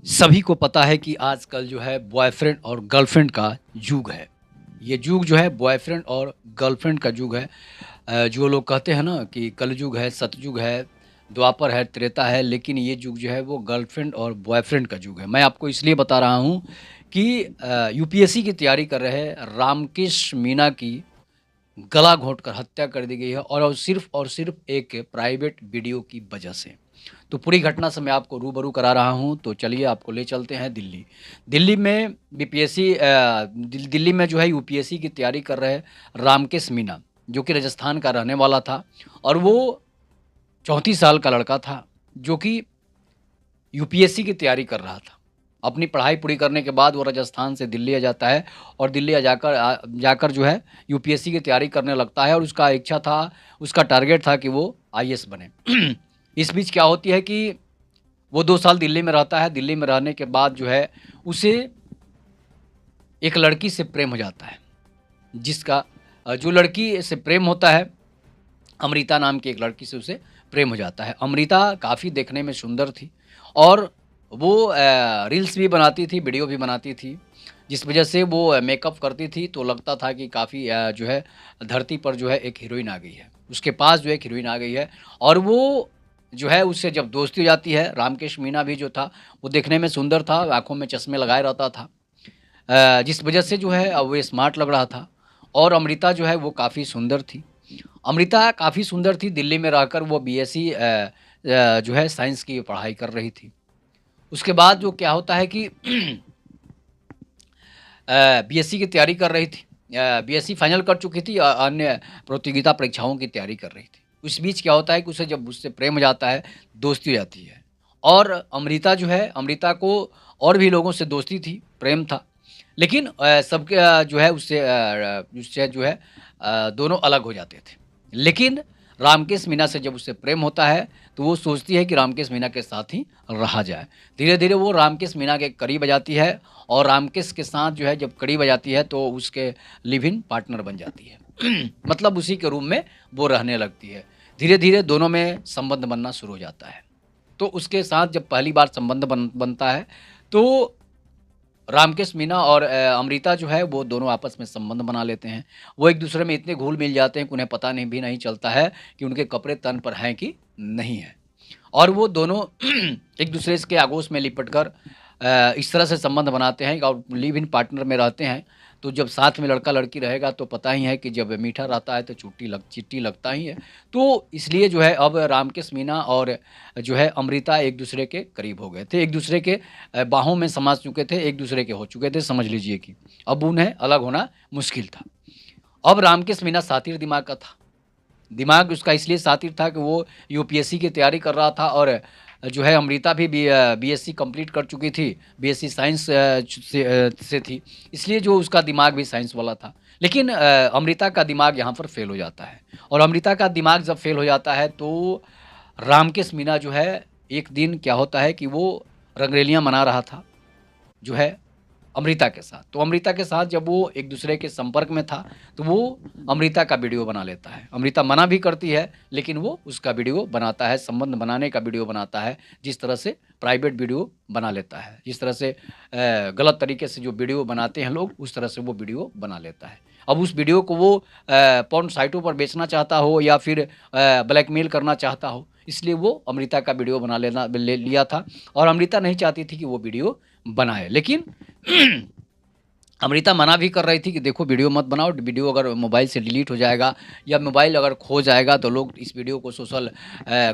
सभी को पता है कि आजकल जो है बॉयफ्रेंड और गर्लफ्रेंड का युग है। ये युग जो है बॉयफ्रेंड और गर्लफ्रेंड का युग है। जो लोग कहते हैं ना कि कलयुग है, सतयुग है, द्वापर है, त्रेता है, लेकिन ये युग जो है वो गर्लफ्रेंड और बॉयफ्रेंड का युग है। मैं आपको इसलिए बता रहा हूँ कि यूपीएससी की तैयारी कर रहे रामकेश मीना की गला घोंटकर हत्या कर दी गई है और सिर्फ़ एक प्राइवेट वीडियो की वजह से। तो पूरी घटना से मैं आपको रूबरू करा रहा हूँ, तो चलिए आपको ले चलते हैं दिल्ली। दिल्ली में दिल्ली में जो है यूपीएससी की तैयारी कर रहे रामकेश मीना, जो कि राजस्थान का रहने वाला था और वो 34 साल का लड़का था, जो कि यूपीएससी की तैयारी कर रहा था। अपनी पढ़ाई पूरी करने के बाद वो राजस्थान से दिल्ली आ जाता है और दिल्ली जाकर जो है यूपीएससी की तैयारी करने लगता है और उसका टारगेट था कि वो आईएएस बने। इस बीच क्या होती है कि वो 2 साल दिल्ली में रहता है, दिल्ली में रहने के बाद जो है उसे एक लड़की से प्रेम हो जाता है, जो लड़की से प्रेम होता है, अमृता नाम की एक लड़की से उसे प्रेम हो जाता है। अमृता काफ़ी देखने में सुंदर थी और वो रील्स भी बनाती थी, वीडियो भी बनाती थी, जिस वजह से वो मेकअप करती थी तो लगता था कि काफ़ी जो है धरती पर जो है एक हीरोइन आ गई है। उसके पास जो एक हीरोइन आ गई है और वो जो है उससे जब दोस्ती हो जाती है, रामकेश मीना भी जो था वो देखने में सुंदर था, आँखों में चश्मे लगाए रहता था। जिस वजह से जो है वो स्मार्ट लग रहा था और अमृता जो है वो काफ़ी सुंदर थी। अमृता काफ़ी सुंदर थी, दिल्ली में रहकर वो बीएससी जो है साइंस की पढ़ाई कर रही थी। उसके बाद जो क्या होता है कि बीएससी की तैयारी कर रही थी। बीएससी फाइनल कर चुकी थी अन्य प्रतियोगिता परीक्षाओं की तैयारी कर रही थी। उस बीच क्या होता है कि उसे जब उससे प्रेम हो जाता है, दोस्ती हो जाती है और अमृता जो है, अमृता को और भी लोगों से दोस्ती थी, प्रेम था। लेकिन सबके जो है उससे जो है दोनों अलग हो जाते थे। लेकिन रामकेश मीना से जब उससे प्रेम होता है, तो वो सोचती है कि रामकेश मीना के साथ ही रहा जाए। धीरे-धीरे वो रामकेश मीना के करीब आ जाती है और रामकेश के साथ जो है जब करीब आ जाती है तो उसके लिव इन पार्टनर बन जाती है। मतलब उसी के रूम में वो रहने लगती है। धीरे-धीरे दोनों में संबंध बनना शुरू हो जाता है। तो उसके साथ जब पहली बार संबंध बनता है, तो रामकेश मीना और अमृता जो है वो दोनों आपस में संबंध बना लेते हैं। वो एक-दूसरे में इतने घुल-मिल जाते हैं कि उन्हें पता नहीं चलता है कि उनके कपड़े तन पर हैं कि नहीं हैं। और वो दोनों एक-दूसरे के आगोश में लिपट कर इस तरह से संबंध बनाते हैं और लिव इन पार्टनर में रहते हैं। तो जब साथ में लड़का-लड़की रहेगा तो पता ही है कि जब मीठा रहता है तो चिट्टी लगता ही है। तो इसलिए जो है अब रामकेश मीना और जो है अमृता एक-दूसरे के करीब हो गए थे। एक-दूसरे के बाहों में समा चुके थे, एक-दूसरे के हो चुके थे समझ लीजिए कि अब उन्हें अलग होना मुश्किल था। अब रामकेश मीना शातिर दिमाग का था। दिमाग उसका इसलिए शातिर था कि वो यूपीएससी की तैयारी कर रहा था और जो है अमृता भी बीएससी कंप्लीट कर चुकी थी, बीएससी साइंस से थी, इसलिए जो उसका दिमाग भी साइंस वाला था। लेकिन अमृता का दिमाग यहाँ पर फ़ेल हो जाता है और अमृता का दिमाग जब फ़ेल हो जाता है तो रामकेश मीना जो है, एक दिन क्या होता है कि वो रंगरेलियाँ मना रहा था, जो है अमृता के साथ। तो अमृता के साथ जब वो एक-दूसरे के संपर्क में था, तो वो अमृता का वीडियो बना लेता है। अमृता मना भी करती है, लेकिन वो उसका वीडियो बनाता है, संबंध बनाने का वीडियो बनाता है, जिस तरह से प्राइवेट वीडियो बना लेता है। जिस तरह से गलत तरीके से जो वीडियो बनाते हैं लोग, उस तरह से वो वीडियो बना लेता है। अब उस वीडियो को वो पोर्न साइटों पर बेचना चाहता हो या फिर ब्लैकमेल करना चाहता हो, इसलिए वो अमृता का वीडियो बना लेना ले लिया था और अमृता नहीं चाहती थी कि वो वीडियो बनाए। लेकिन अमृता मना भी कर रही थी कि देखो वीडियो मत बनाओ, वीडियो अगर मोबाइल से डिलीट हो जाएगा या मोबाइल अगर खो जाएगा तो लोग इस वीडियो को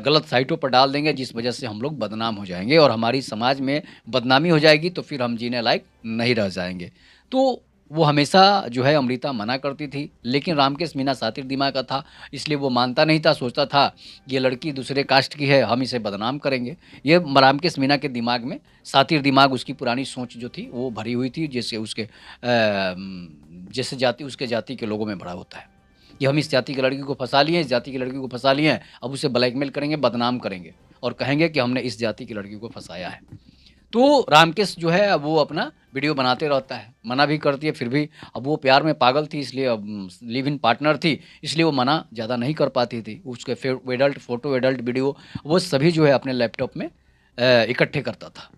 गलत साइटों पर डाल देंगे जिस वजह से हम लोग बदनाम हो जाएँगे और हमारी समाज में बदनामी हो जाएगी तो फिर हम जीने लायक नहीं रह जाएँगे। तो वो हमेशा जो है अमृता मना करती थी, लेकिन रामकेश मीना शातिर दिमाग का था, इसलिए वो मानता नहीं था, सोचता था ये लड़की दूसरे कास्ट की है, हम इसे बदनाम करेंगे। ये रामकेश मीना के दिमाग में शातिर दिमाग उसकी पुरानी सोच जो थी वो भरी हुई थी जैसे जैसे जाति उसके जाति के लोगों में भरा होता है कि हम इस जाति की लड़की को फंसा लिए हैं, इस जाति की लड़की को फंसा लिए हैं, अब उसे ब्लैकमेल करेंगे, बदनाम करेंगे और कहेंगे कि हमने इस जाति की लड़की को फंसाया है। तो रामकेश जो है अब वो अपना वीडियो बनाते रहता है, मना भी करती है फिर भी अब वो प्यार में पागल थी इसलिए लिव इन पार्टनर थी, इसलिए वो मना ज़्यादा नहीं कर पाती थी। उसके एडल्ट फ़ोटो, एडल्ट वीडियो वो सभी जो है अपने लैपटॉप में इकट्ठे करता था।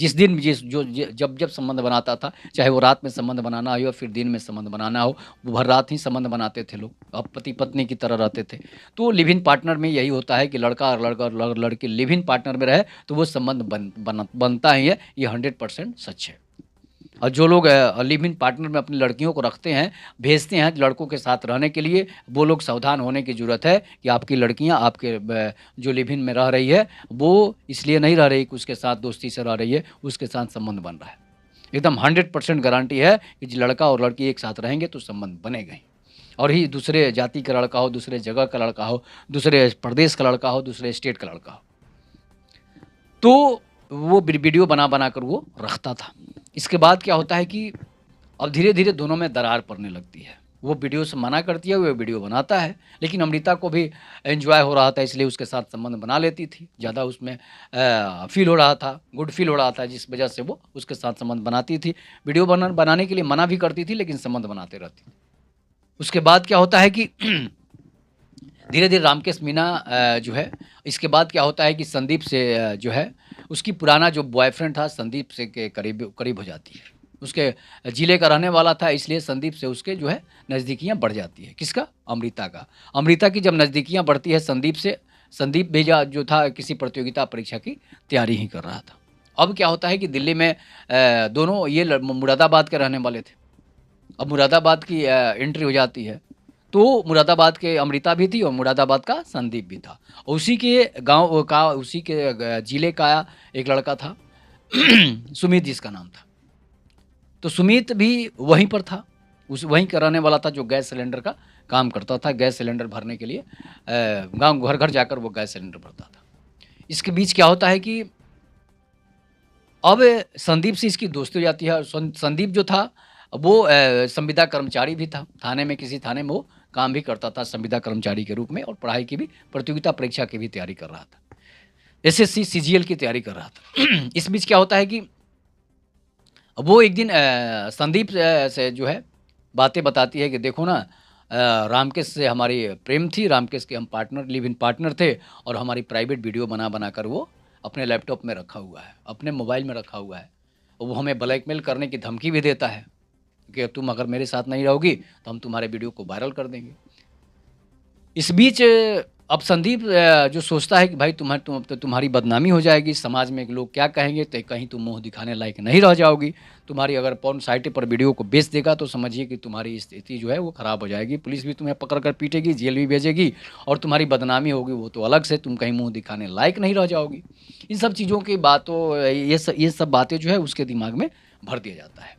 जिस दिन जब जब संबंध बनाता था, चाहे वो रात में संबंध बनाना हो या फिर दिन में संबंध बनाना हो, वो भर रात ही संबंध बनाते थे लोग। अब पति-पत्नी की तरह रहते थे। तो लिव इन पार्टनर में यही होता है कि लड़का और लड़का और लड़की लिव इन पार्टनर में रहे, तो वो संबंध बनता ही है, ये 100% सच है। और जो लोग लिव इन पार्टनर में अपनी लड़कियों को रखते हैं, भेजते हैं लड़कों के साथ रहने के लिए, वो लोग सावधान होने की ज़रूरत है कि आपकी लड़कियाँ आपके जो लिव इन में रह रही है, वो इसलिए नहीं रह रही कि उसके साथ दोस्ती से रह रही है, उसके साथ संबंध बन रहा है। एकदम 100% गारंटी है कि जो लड़का और लड़की एक साथ रहेंगे तो संबंध बनेगा ही। और ही दूसरे जाति का लड़का हो, दूसरे जगह का लड़का हो, दूसरे प्रदेश का लड़का हो, दूसरे स्टेट का लड़का हो। तो वो वीडियो बना कर वो रखता था। इसके बाद क्या होता है कि अब धीरे-धीरे दोनों में दरार पड़ने लगती है। वो वीडियो से मना करती है, वो वीडियो बनाता है, लेकिन अमृता को भी एन्जॉय हो रहा था इसलिए उसके साथ संबंध बना लेती थी। ज़्यादा उसमें फ़ील हो रहा था, गुड फ़ील हो रहा था जिस वजह से वो उसके साथ संबंध बनाती थी। वीडियो बनाने के लिए मना भी करती थी लेकिन संबंध बनाते रहती थी। उसके बाद क्या होता है कि धीरे-धीरे रामकेश मीना जो है इसके बाद क्या होता है कि संदीप से जो है उसकी पुराना जो बॉयफ्रेंड था संदीप से के करीब करीब हो जाती है। उसके ज़िले का रहने वाला था इसलिए संदीप से उसके जो है नज़दीकियाँ बढ़ जाती है। किसका? अमृता का। अमृता की जब नज़दीकियाँ बढ़ती है संदीप से, संदीप भेजा जो था किसी प्रतियोगिता परीक्षा की तैयारी ही कर रहा था। अब क्या होता है कि दिल्ली में दोनों ये मुरादाबाद के रहने वाले थे। अब मुरादाबाद की एंट्री हो जाती है। तो मुरादाबाद के अमृता भी थी और मुरादाबाद का संदीप भी था। उसी के गाँव का उसी के ज़िले का एक लड़का था सुमित जिसका नाम था। तो सुमित भी वहीं पर था, उस वहीं का रहने वाला था जो गैस सिलेंडर का काम करता था। गैस सिलेंडर भरने के लिए गाँव घर-घर जाकर वो गैस सिलेंडर भरता था। इसके बीच क्या होता है कि अब संदीप से इसकी दोस्ती हो जाती है और संदीप जो था वो संविदा कर्मचारी भी था। थाने में किसी थाने में वो काम भी करता था संविदा कर्मचारी के रूप में और पढ़ाई की भी प्रतियोगिता परीक्षा की भी तैयारी कर रहा था। एसएससी सीजीएल की तैयारी कर रहा था। इस बीच क्या होता है कि वो एक दिन संदीप से जो है बातें बताती है कि देखो ना रामकेश से हमारी प्रेम थी, रामकेश के हम पार्टनर लिव इन पार्टनर थे और हमारी प्राइवेट वीडियो बना कर वो अपने लैपटॉप में रखा हुआ है, अपने मोबाइल में रखा हुआ है। वो हमें ब्लैकमेल करने की धमकी भी देता है कि तुम अगर मेरे साथ नहीं रहोगी तो हम तुम्हारे वीडियो को वायरल कर देंगे। इस बीच अब संदीप जो सोचता है कि भाई अब तो तुम्हारी बदनामी हो जाएगी, समाज में लोग क्या कहेंगे, तो कहीं तुम मुँह दिखाने लायक नहीं रह जाओगी। तुम्हारी अगर पोर्न साइट पर वीडियो को बेच देगा तो समझिए कि तुम्हारी स्थिति जो है वो ख़राब हो जाएगी। पुलिस भी तुम्हें पकड़ कर पीटेगी, जेल भी भेजेगी और तुम्हारी बदनामी होगी वो तो अलग से, तुम कहीं मुँह दिखाने लायक नहीं रह जाओगी। इन सब चीज़ों की बातों ये सब बातें जो है उसके दिमाग में भर दिया जाता है।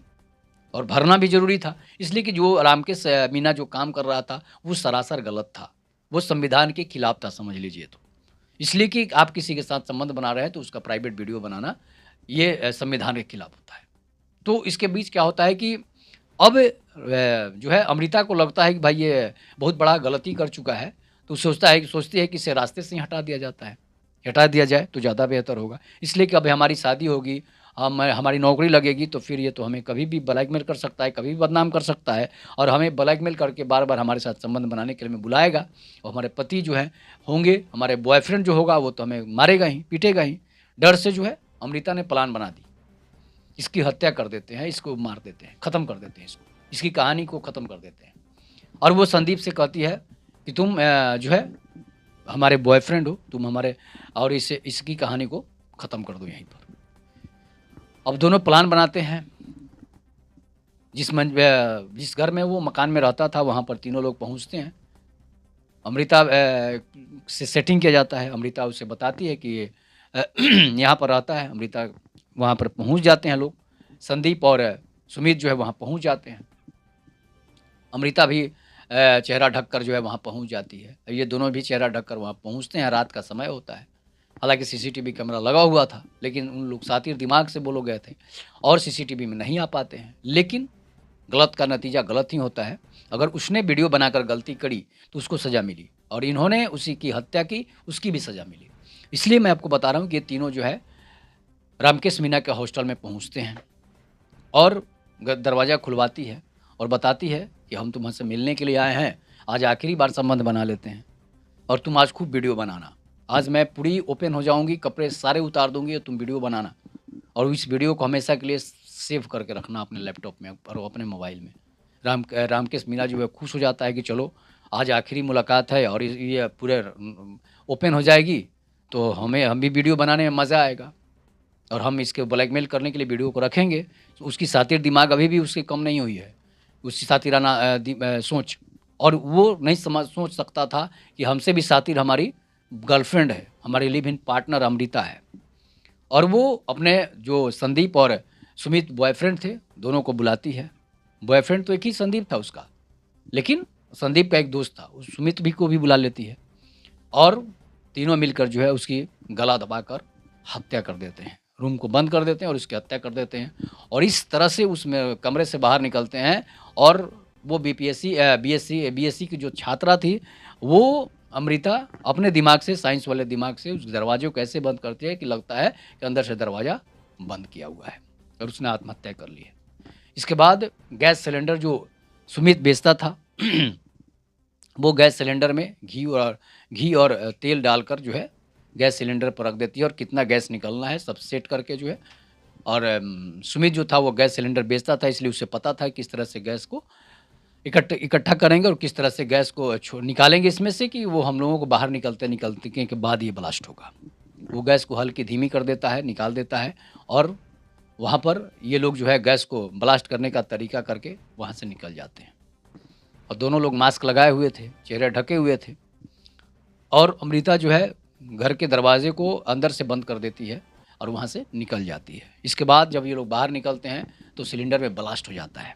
और भरना भी ज़रूरी था, इसलिए कि जो रामकेश मीना जो काम कर रहा था, वो सरासर गलत था। वो संविधान के खिलाफ था समझ लीजिए तो। इसलिए कि आप किसी के साथ संबंध बना रहे हैं तो उसका प्राइवेट वीडियो बनाना ये संविधान के खिलाफ होता है। तो इसके बीच क्या होता है कि अब जो है अमृता को लगता है कि भाई ये बहुत बड़ा गलती कर चुका है, तो सोचती है कि इसे रास्ते से ही हटा दिया जाता है। हटा दिया जाए तो ज़्यादा बेहतर होगा। इसलिए कि अब हमारी शादी होगी, हमारी नौकरी लगेगी तो फिर ये तो हमें कभी भी ब्लैकमेल कर सकता है, कभी भी बदनाम कर सकता है और हमें ब्लैकमेल करके बार-बार हमारे साथ संबंध बनाने के लिए हमें बुलाएगा और हमारे पति जो हैं होंगे, हमारे बॉयफ्रेंड जो होगा वो तो हमें मारेगा ही, पीटेगा ही। डर से जो है अमृता ने प्लान बना दी। इसकी हत्या कर देते हैं, इसको मार देते हैं, ख़त्म कर देते हैं इसको, इसकी कहानी को ख़त्म कर देते हैं। और वो संदीप से कहती है कि तुम जो है हमारे बॉयफ्रेंड हो, तुम हमारे और इसकी कहानी को ख़त्म कर दो यहीं पर। अब दोनों प्लान बनाते हैं। जिस घर में वो मकान में रहता था वहाँ पर तीनों लोग पहुँचते हैं। अमृता से सेटिंग किया जाता है। अमृता उसे बताती है कि ये यहाँ पर रहता है। अमृता वहाँ पर पहुँच जाते हैं लोग। संदीप और सुमित जो है वहाँ पहुँच जाते हैं। अमृता भी चेहरा ढककर जो है वहाँ पहुँच जाती है। ये दोनों भी चेहरा ढककर वहाँ पहुँचते हैं। रात का समय होता है। हालाँकि सीसीटीवी कैमरा लगा हुआ था, लेकिन उन लोग सातिर दिमाग से वो लोग गए थे और सीसीटीवी में नहीं आ पाते हैं। लेकिन गलत का नतीजा गलत ही होता है। अगर उसने वीडियो बनाकर गलती करी तो उसको सज़ा मिली और इन्होंने उसी की हत्या की, उसकी भी सज़ा मिली। इसलिए मैं आपको बता रहा हूँ कि ये तीनों जो है रामकेश मीना के हॉस्टल में पहुँचते हैं और दरवाज़ा खुलवाती है और बताती है कि हम तुमसे मिलने के लिए आए हैं। आज आखिरी बार संबंध बना लेते हैं और तुम आज खूब वीडियो बनाना। आज मैं पूरी ओपन हो जाऊँगी, कपड़े सारे उतार दूँगी और तुम वीडियो बनाना और इस वीडियो को हमेशा के लिए सेव करके रखना अपने लैपटॉप में और अपने मोबाइल में। रामकेश मीणा जो है खुश हो जाता है कि चलो आज आखिरी मुलाकात है और ये पूरे ओपन हो जाएगी, तो हम भी वीडियो बनाने में मज़ा आएगा और हम इसके ब्लैकमेल करने के लिए वीडियो को रखेंगे। तो उसकी शातिर दिमाग अभी भी उसकी कम नहीं हुई है, उसकी शातिराना सोच। और वो नहीं सोच सकता था कि हमसे भी शातिर हमारी गर्लफ्रेंड है, हमारी लिव इन पार्टनर अमृता है। और वो अपने जो संदीप और सुमित बॉयफ्रेंड थे, दोनों को बुलाती है। बॉयफ्रेंड तो एक ही संदीप था उसका, लेकिन संदीप का एक दोस्त था, उस सुमित भी को भी बुला लेती है और तीनों मिलकर जो है उसकी गला दबाकर हत्या कर देते हैं। रूम को बंद कर देते हैं और उसकी हत्या कर देते हैं और इस तरह से उसमें कमरे से बाहर निकलते हैं। और वो बीएससी की जो छात्रा थी, वो अमृता अपने दिमाग से, साइंस वाले दिमाग से उस दरवाजे को ऐसे बंद करती है कि लगता है कि अंदर से दरवाज़ा बंद किया हुआ है और उसने आत्महत्या कर ली है। इसके बाद गैस सिलेंडर जो सुमित बेचता था वो गैस सिलेंडर में घी और तेल डालकर जो है गैस सिलेंडर पर रख देती है और कितना गैस निकलना है सब सेट करके जो है। और सुमित जो था वो गैस सिलेंडर बेचता था, इसलिए उसे पता था किस तरह से गैस को इकट्ठा करेंगे और किस तरह से गैस को निकालेंगे इसमें से कि वो हम लोगों को बाहर निकलते के बाद ये ब्लास्ट होगा। वो गैस को हल्की धीमी कर देता है, निकाल देता है और वहाँ पर ये लोग जो है गैस को ब्लास्ट करने का तरीका करके वहाँ से निकल जाते हैं। और दोनों लोग मास्क लगाए हुए थे, चेहरे ढके हुए थे और अमृता जो है घर के दरवाजे को अंदर से बंद कर देती है और वहाँ से निकल जाती है। इसके बाद जब ये लोग बाहर निकलते हैं तो सिलेंडर में ब्लास्ट हो जाता है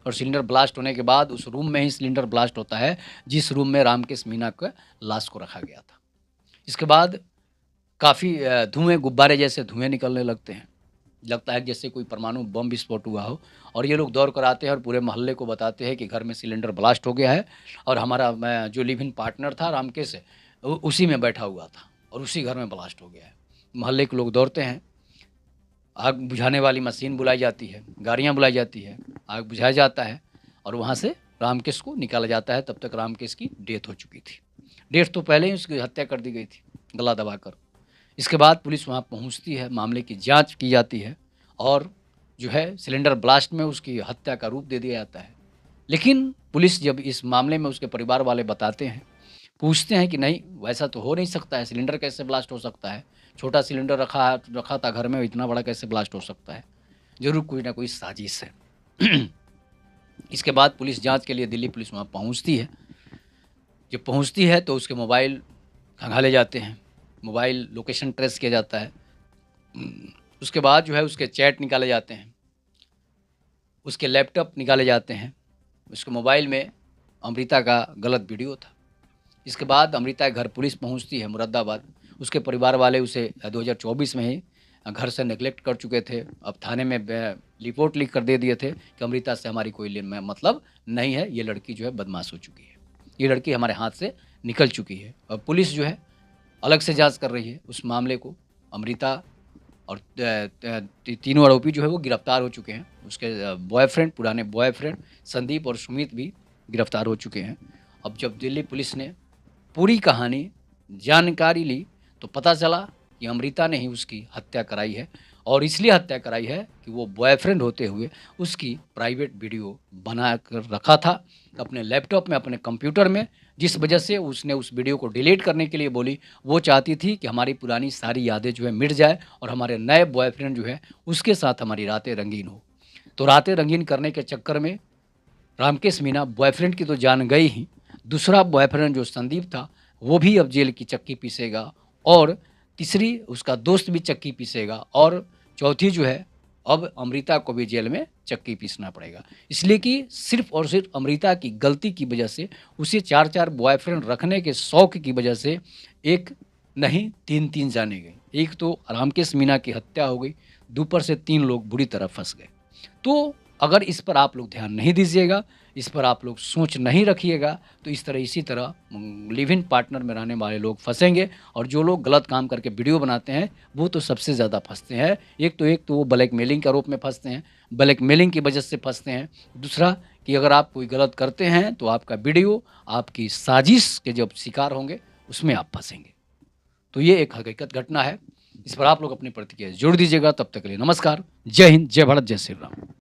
और सिलेंडर ब्लास्ट होने के बाद उस रूम में ही सिलेंडर ब्लास्ट होता है जिस रूम में रामकेश मीणा का लाश को रखा गया था। इसके बाद काफ़ी धुएँ, गुब्बारे जैसे धुएँ निकलने लगते हैं, लगता है जैसे कोई परमाणु बम विस्फोट हुआ हो। और ये लोग दौड़ कर आते हैं और पूरे मोहल्ले को बताते हैं कि घर में सिलेंडर ब्लास्ट हो गया है और हमारा जो लिव इन पार्टनर था रामकेश, उसी में बैठा हुआ था और उसी घर में ब्लास्ट हो गया है। मोहल्ले के लोग दौड़ते हैं, आग बुझाने वाली मशीन बुलाई जाती है, गाड़ियाँ बुलाई जाती है, आग बुझाया जाता है और वहाँ से रामकेश को निकाला जाता है। तब तक रामकेश की डेथ हो चुकी थी। डेथ तो पहले ही उसकी हत्या कर दी गई थी गला दबाकर। इसके बाद पुलिस वहाँ पहुँचती है, मामले की जांच की जाती है और जो है सिलेंडर ब्लास्ट में उसकी हत्या का रूप दे दिया जाता है। लेकिन पुलिस जब इस मामले में उसके परिवार वाले बताते हैं, पूछते हैं कि नहीं वैसा तो हो नहीं सकता है, सिलेंडर कैसे ब्लास्ट हो सकता है, छोटा सिलेंडर रखा था घर में, इतना बड़ा कैसे ब्लास्ट हो सकता है, ज़रूर कोई ना कोई साजिश है। इसके बाद पुलिस जांच के लिए दिल्ली पुलिस वहाँ पहुँचती है। जब पहुँचती है तो उसके मोबाइल खंगाले जाते हैं, मोबाइल लोकेशन ट्रेस किया जाता है। उसके बाद जो है उसके चैट निकाले जाते हैं, उसके लैपटॉप निकाले जाते हैं, उसके मोबाइल में अमृता का गलत वीडियो था। इसके बाद अमृता के घर पुलिस पहुंचती है मुरादाबाद। उसके परिवार वाले उसे 2024 में ही घर से नेगलेक्ट कर चुके थे। अब थाने में रिपोर्ट लिख कर दे दिए थे कि अमृता से हमारी कोई मतलब नहीं है, ये लड़की जो है बदमाश हो चुकी है, ये लड़की हमारे हाथ से निकल चुकी है। और पुलिस जो है अलग से जांच कर रही है उस मामले को। अमृता और तीनों आरोपी जो है वो गिरफ्तार हो चुके हैं। उसके बॉयफ्रेंड, पुराने बॉयफ्रेंड संदीप और सुमित भी गिरफ्तार हो चुके हैं। अब जब दिल्ली पुलिस ने पूरी कहानी जानकारी ली तो पता चला कि अमृता ने ही उसकी हत्या कराई है और इसलिए हत्या कराई है कि वो बॉयफ्रेंड होते हुए उसकी प्राइवेट वीडियो बना कर रखा था अपने लैपटॉप में, अपने कंप्यूटर में, जिस वजह से उसने उस वीडियो को डिलीट करने के लिए बोली। वो चाहती थी कि हमारी पुरानी सारी यादें जो है मिट जाए और हमारे नए बॉयफ्रेंड जो है उसके साथ हमारी रातें रंगीन हो। तो रातें रंगीन करने के चक्कर में रामकेश मीणा बॉयफ्रेंड की तो जान गई ही, दूसरा बॉयफ्रेंड जो संदीप था वो भी अब जेल की चक्की पीसेगा और तीसरी उसका दोस्त भी चक्की पीसेगा और चौथी जो है अब अमृता को भी जेल में चक्की पीसना पड़ेगा। इसलिए कि सिर्फ और सिर्फ अमृता की गलती की वजह से, उसे 4-4 बॉयफ्रेंड रखने के शौक की वजह से एक नहीं 3-3 जाने गए। एक तो रामकेश मीणा की हत्या हो गई, ऊपर से 3 लोग बुरी तरह फंस गए। तो अगर इस पर आप लोग ध्यान नहीं दीजिएगा, इस पर आप लोग सोच नहीं रखिएगा तो इसी तरह लिव इन पार्टनर में रहने वाले लोग फंसेंगे और जो लोग गलत काम करके वीडियो बनाते हैं वो तो सबसे ज़्यादा फंसते हैं। एक तो वो ब्लैकमेलिंग के आरोप में फंसते हैं, ब्लैकमेलिंग की वजह से फंसते हैं। दूसरा कि अगर आप कोई गलत करते हैं तो आपका वीडियो आपकी साजिश के जब शिकार होंगे उसमें आप फंसेंगे। तो ये एक हकीकत घटना है इस पर आप लोग अपनी प्रतिक्रिया ज़रूर दीजिएगा। तब तक के लिए नमस्कार। जय हिंद, जय भारत, जय श्री राम।